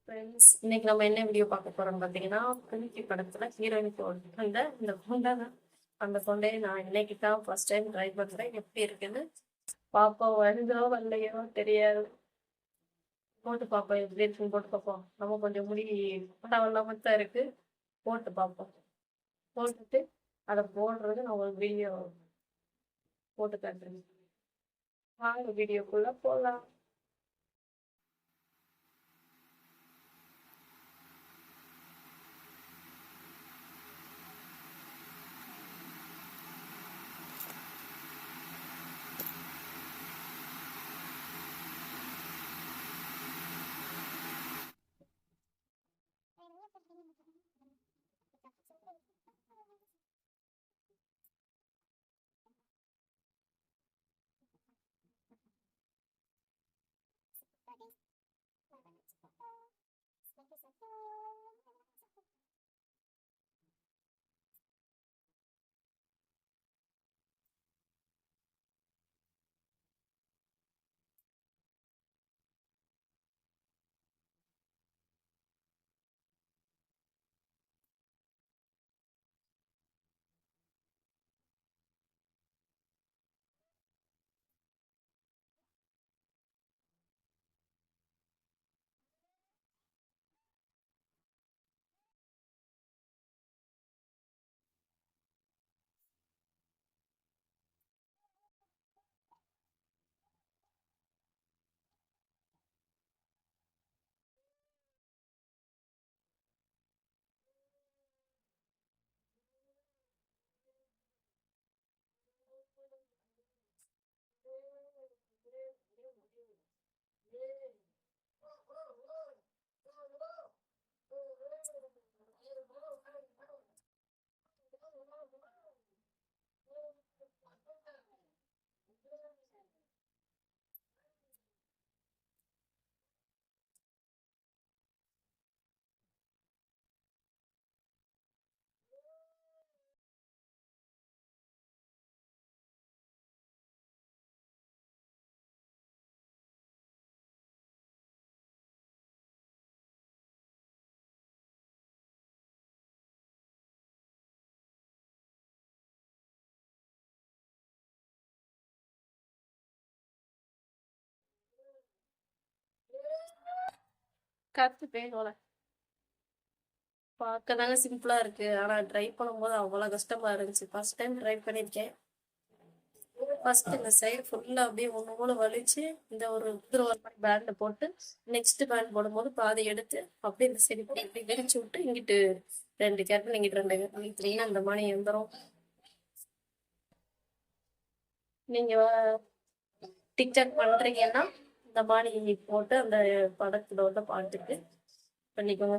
Friends, இன்னைக்கு நம்ம என்ன வீடியோ பார்க்க போறோம் பார்த்தீங்கன்னா, கும்கி படத்துல ஹீரோயின் அந்த இந்த கொண்டை தான். அந்த கொண்டையை நான் இன்னைக்கு தான் ஃபர்ஸ்ட் டைம் ட்ரை பண்றேன். எப்படி இருக்குன்னு பாப்போம். வருதோ வரலையோ தெரியாது. போட்டு பார்ப்போம், எப்படி இருக்குன்னு போட்டு பார்ப்போம். நம்ம கொஞ்சம் முடி பரவாயில்லாம தான் இருக்கு. போட்டு பார்ப்போம். போட்டுட்டு அதை போடுறது நான் ஒரு வீடியோ போட்டு காட்டுறேன். வாங்க வீடியோக்குள்ள போகலாம். கருத்து பேரோல பார்க்க தாங்க சிம்பிளா இருக்கு. ஆனா ட்ரை பண்ணும்போது அவ்வளவு கஷ்டமா இருந்துச்சு. ஃபர்ஸ்ட் டைம் ட்ரை பண்ணிருக்கேன். ஃபர்ஸ்ட் இந்த சைடு ஃபுல்லா அப்படியே ஒண்ணு போல வலிச்சு இந்த ஒரு மாதிரி பேண்ட போட்டு நெக்ஸ்ட் பேண்ட் போடும்போது பாதி எடுத்து அப்படியே இந்த சைடு இப்படி விரிச்சு விட்டு இங்கிட்டு ரெண்டு கேரக்டர் இங்கிட்டு ரெண்டு கேரக்டர் இத்தனையும் அந்த மணி எந்திரம். நீங்க டிக்டாக் பண்றீங்கன்னா இந்த மாதிரி போட்டு அந்த படத்துல பாட்டுக்கு பண்ணிக்கோங்க.